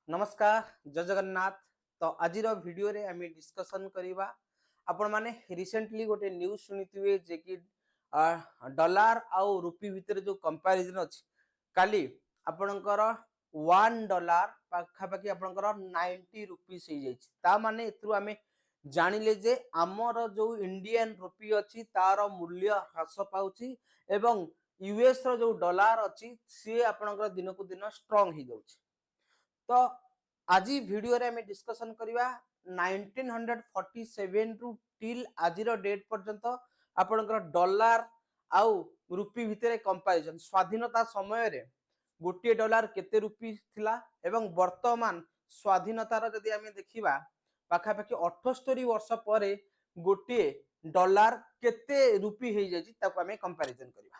नमस्कार जय जगन्नाथ। तो आज वीडियो रे आम डिस्कसन करवा आपण माने रिसेंटली गोटे न्यूज शुणिथिबे जे कि डॉलर आउ रुपी भितर जो कंपैरिजन अछि काली आपणकर $1 पाखापाखि आपणकर 90 रुपीस हो जाइछि। ता माने एथरु आमे जानिले जे आमर जो इंडियन रुपी अछि तार मूल्य ह्रास पाउछि एवं यूएस रो जो डॉलर अछि से आपणकर दिन को दिन स्ट्रांग हो जाउछि। तो आज वीडियो रे हमें डिस्कशन करवा 1947 रु टिल आज डेट पर्यंत आपणकर डॉलर आउ रुपी भितर कंपैरिजन स्वाधीनता समय रे गोटे डॉलर केते रुपी थिला एवं वर्तमान स्वाधीनतार जदि आमे देखिबा पाखापाखि 78 वर्ष पर गोटे डॉलर केते रुपी हो जाइछि ताको आमे कंपैरिजन करबा।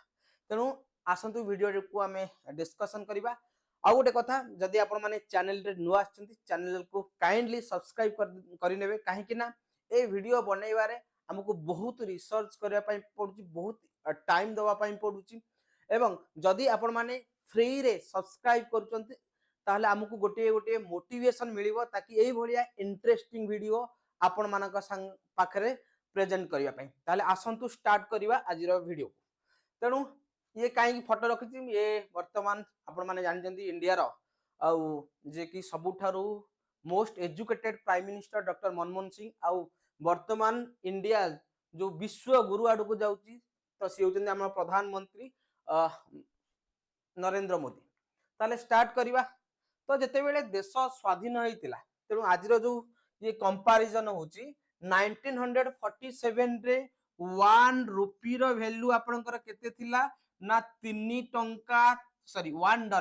तेणु आसंतु वीडियो को आमे डिस्कशन करबा। आउ गोटे कथा जदि आपण माने चैनल रे नुआ आछंती चैनल को काइंडली सब्सक्राइब करिनेबे काहे ना ए वीडियो बनैबारे हमको बहुत रिसर्च करबा पई पडुची बहुत टाइम दवा पई पडुची एवं जदि आपण माने फ्री रे सब्सक्राइब करूचंती ताहले हमको गोटे गोटे मोटिवेशन मिलिबो ताकि एई भलिया इंटरेस्टिंग वीडियो आपण मानक संग पाखरे प्रेजेंट करिया पई। ताहले आसंतु स्टार्ट करिवा आजिरो वीडियो। तेणु ये कहीं फोटो रखी ये वर्तमान आपण माने जानते इंडिया रो आउ जे कि सबुठारु most educated prime minister doctor Manmohan Singh आउ वर्तमान इंडिया जो विश्व गुरु आड़ को जाउची तो सी होचंदी हमर प्रधानमंत्री नरेंद्र मोदी। ताले स्टार्ट करिवा। तो जते बेले देश स्वाधीन होइतिला तेणु आज जो ये कंपैरिजन होची 1947 रे 1 रुपी रो वैल्यू आपनकर केते थिला ना 3 टंका सॉरी $1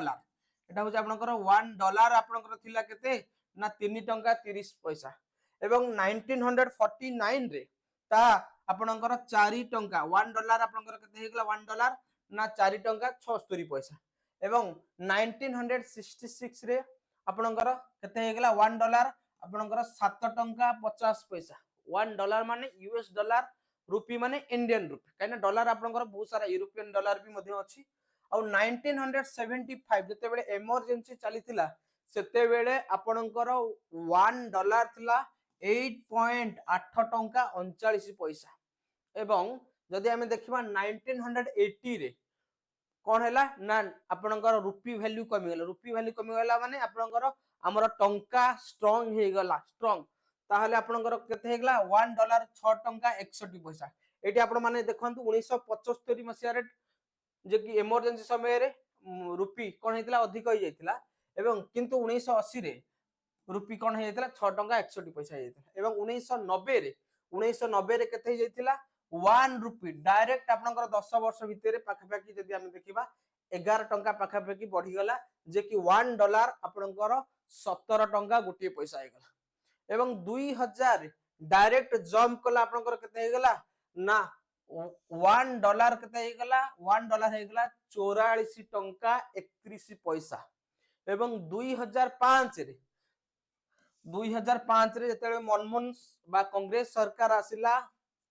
एटा होची आपनकर $1 आपनकर थिला केते ना 3 टंका 30 पैसा एवं 1949 रे ता आपनकर 4 टंका $1 आपनकर केते हेगला $1 ना 4 टंका 76 पैसा एवं 1966 रे आपनकर केते हेगला $1 आपनकर 7 टंका 50 पैसा। $1 माने यूएस डॉलर रुपी माने इंडियन रुपी कहीं डॉलर आपनकर बहुत सारा यूरोपियन डॉलर भी मध्य अछि। आ 1975 जते बेले इमरजेंसी चलीथिला सेते बेले आपनकर $1 थिला 8.8 टंका 39 पैसा एवं जदि हमें देखिबा 1980 रे कौन हैला ना आपनकर रुपी वैल्यू कमी गला माने आपनकर हमर टंका स्ट्रांग हे गला स्ट्रांग ताहले आपनकर केते हेगला $1 6 टंका 61 पैसा। एटी आपण माने देखंतु 1975 मसिया रे जे कि इमरजेंसी समय रे रुपी कोन हेतिला अधिक हो जाइतिला एवं किंतु 1980 रे रुपी कोन हे जाइतिला 6 टंका 61 पैसा हे जाइतिला एवं 1990 रे केते हे जाइतिला 1 रुपी डायरेक्ट आपनकर 10 वर्ष भितरे पाखापाखि जदि हम देखिबा 11 टंका पाखापाखि बढ़ी गला जे कि $1 आपनकर 17 टंका गोटे पैसा हे गला एवं 2000 डायरेक्ट जंप कला आपनकर केते हे गला ना $1 केते हे गला $1 हे गला 44 टंका 31 पैसा एवं 2005 रे जते मनमोहन बा कांग्रेस सरकार आसिला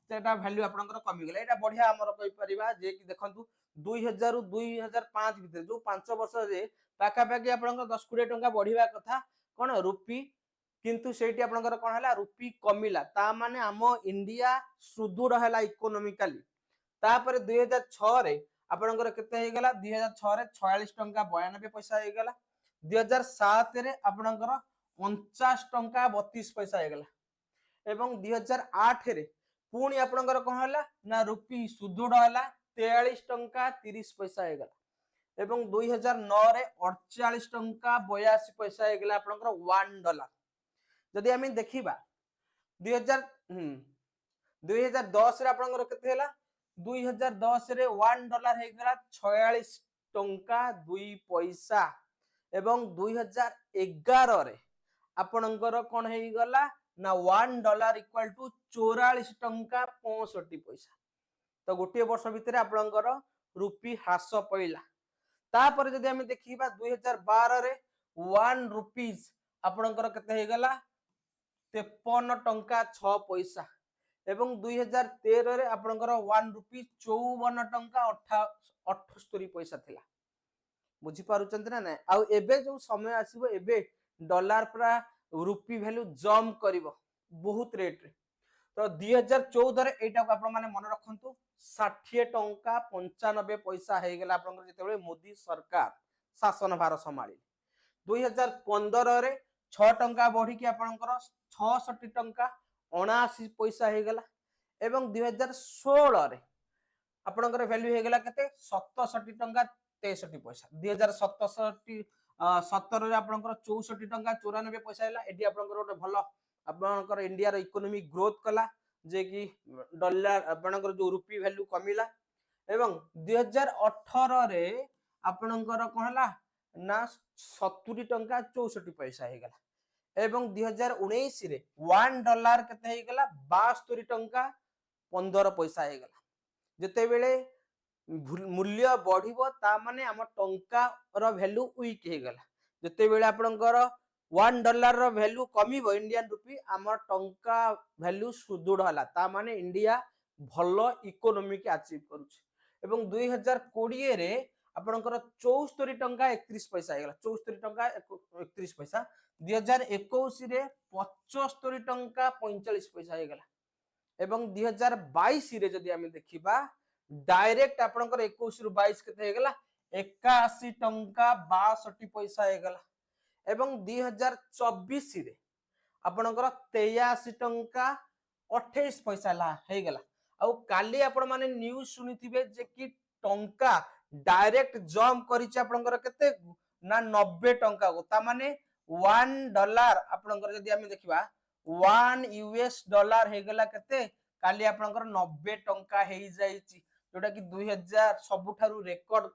सेटा वैल्यू आपनकर कमी गला। एटा बढ़िया हमर कहि परिबा जे कि देखंतु 2000 रु 2005 भितर जो 5 वर्ष रे पाखापाखि आपनकर 10-20 टंका बढ़िबा कथा कोन रुपी किंतु सेठी आपनकर कोन हला रुपी कमिला ता माने हम इंडिया सुदृढ़ हला इकोनॉमिकली। तापर 2006 रे आपनकर केते हे गला 2006 रे 46 टंका 92 पैसा हे गला 2007 रे आपनकर 49 टंका 32 पैसा हे गला एवं 2008 रे पुणी आपनकर कोन हला ना रुपी सुदृढ़ हला 43 टंका 30 पैसा हे गला एवं 2009 रे 48 टंका 82 पैसा हे गला आपनकर $1। जदि हम देखिबा 2010 रे आपनकर केते हला 2010 रे $1 हे गला 46 टंका 2 पैसा एवं 2011 रे आपनकर कोन हे गला ना $1 इक्वल टू 44 टंका 65 पैसा। तो गोटे वर्ष भितर आपनकर रुपी ह्रास पइला। तापर जदि हम देखिबा 2012 रे 1 रुपीस आपनकर केते हे गला 53 टंका 6 पैसा एवं 2013 रे आपनकर 1 रुपी 54 टंका 78 पैसा थिला। बुझी पारुचंत ना ना आ एबे जो समय आसीबो एबे डॉलर पूरा रुपी वैल्यू जंप करिवो बहुत रेट रे। तो 2014 रे एटा को आपण माने मन रखंतु 60 टंका 95 पैसा हे गेला आपण जेतेबेले मोदी सरकार शासन भार संभाळी। 2015 रे 6 टंका बढ़ी कि आपणकर 66 टंका 79 पैसा हे गेला एवं 2016 रे आपणकर वैल्यू हे गेला केते 67 टंका 63 पैसा। 2067 17 रे आपणकर 64 टंका 94 पैसा हैला। एडी आपणकर गोटे भलो आपणकर इंडिया रो इकोनॉमी ग्रोथ कला जे कि डॉलर आपणकर जो रुपी वैल्यू कमिला एवं 2018 रे आपणकर कोन हला ना 70 टंका 64 पैसा हे गेला एवं 2019 रे 1 डॉलर केते हे गेला 72 टंका 15 पैसा हे गेला। जते बेले मूल्य बढ़िबो ता माने हम टंका रो वैल्यू वीक हे गेला। जते बेले आपणकर 1 डॉलर रो वैल्यू कमिबो इंडियन रुपी हमर टंका वैल्यू सुदृढ़ हला ता माने इंडिया भलो इकोनॉमी के अचीव करूछ। एवं 2020 रे आपणकर 74 टंका 31 पैसा हे गेला 74 टंका 31 पैसा। 2021 रे 75 टंका 45 पैसा हे गेला एवं 2022 रे जदी हम देखिबा डायरेक्ट आपणकर 21 रु 22 केते हे गेला 81 टंका 62 पैसा हे गेला एवं 2024 रे आपणकर 83 टंका 28 पैसा ला हे गेला। आ काली आपण माने न्यूज़ सुनिथिबे जे कि टंका डायरेक्ट जंप करिछ आपणकर केते ना 90 टंका को ता माने 1 डॉलर आपणकर जदी हम देखिबा 1 यूएस डॉलर हे गेला केते काली आपणकर 90 टंका हे जाईची जोटा कि 2000 सबुठारु रिकॉर्ड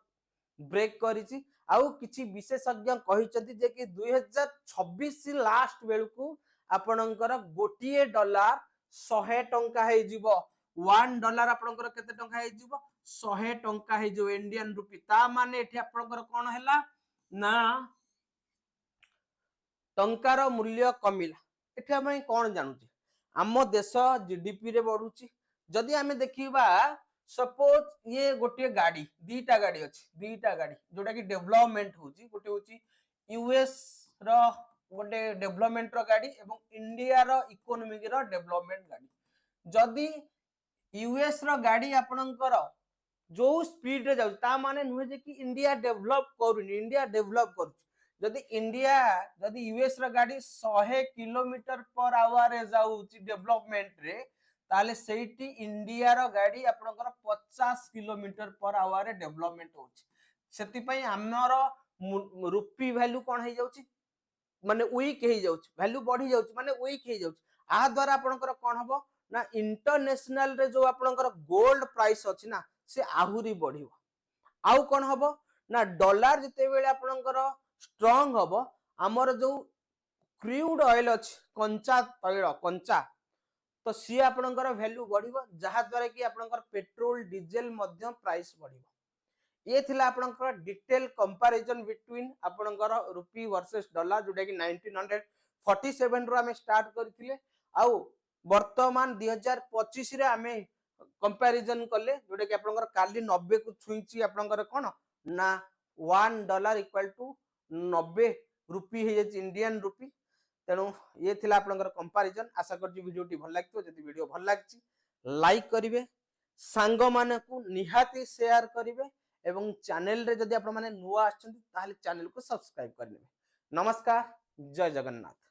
ब्रेक करिछि। आउ किछि विशेषज्ञ कहिसथि जे कि 2026 लास्ट बेलकु आपणकर गोटिए डॉलर 100 टंका हे जिवो 1 डॉलर आपणकर केते टंका हे जिवो 100 टंका हे जो इंडियन रुपी ता माने एठी आपणकर कोन हैला ना टंकार मूल्य कमिला। एठी हम कोन जानूची आम देश जीडीपी रे बढ़ुची। जदि आमे देखिबा सपोज ये गोटे गाड़ी दीटा गाड़ी अछि दीटा गाड़ी जोटा कि डेवलपमेंट होची गोटे होची यूएस रो गोटे डेवलपमेंट रो गाड़ी एवं इंडिया रो इकोनॉमिक रो डेवलपमेंट गाड़ी। जदि यूएस रो गाड़ी आपणकर जो स्पीड रे जाउ ता माने नुहे जे कि इंडिया डेवलप करूनी इंडिया डेवलप करू। जदि यूएस रो गाड़ी 100 किलोमीटर पर आवर रे जाउची डेवलपमेंट रे ताले सेठी इंडिया रो गाड़ी आपणकर 50 किलोमीटर पर आवर रे डेवलपमेंट होची। सेति पई हमर रुपी वैल्यू कोन हे जाउची माने वीक हे जाउची वैल्यू बढ़ी जाउची माने वीक हे जाउची। आ द्वारा आपणकर कोन हबो ना इंटरनेशनल रे जो आपणकर गोल्ड प्राइस अछि ना से आहुरी बढ़िबो। आउ कोन हबो ना डॉलर जते बेले आपणकर स्ट्रांग हबो हमर जो क्रूड ऑयल अछि कंचा तैल कंचा तो सी आपणकर वैल्यू बढ़िबो जहा द्वारा कि आपणकर पेट्रोल डीजल मध्य प्राइस बढ़िबो। ये थिला आपणकर डिटेल कंपैरिजन बिटवीन आपणकर रुपी वर्सेस डॉलर जोटा कि 1947 रो हमें स्टार्ट करथिले आउ वर्तमान 2025 रे हमें कंपैरिजन कले जोटा कि आपणकर काली 90 को छुईची आपणकर कोन ना 1 डॉलर इक्वल टू 90 रुपी हे जे इंडियन रुपी। तेणु ये थिला आपणकर कंपैरिजन। आशा करछि वीडियो टी भल लागतो जदि वीडियो भल लागछि लाइक करिवे सांग माने को निहाती शेयर करिवे एवं चैनल रे जदि आपण माने नुवा आछन ताले चैनल को सब्सक्राइब करनेबे। नमस्कार जय जगन्नाथ।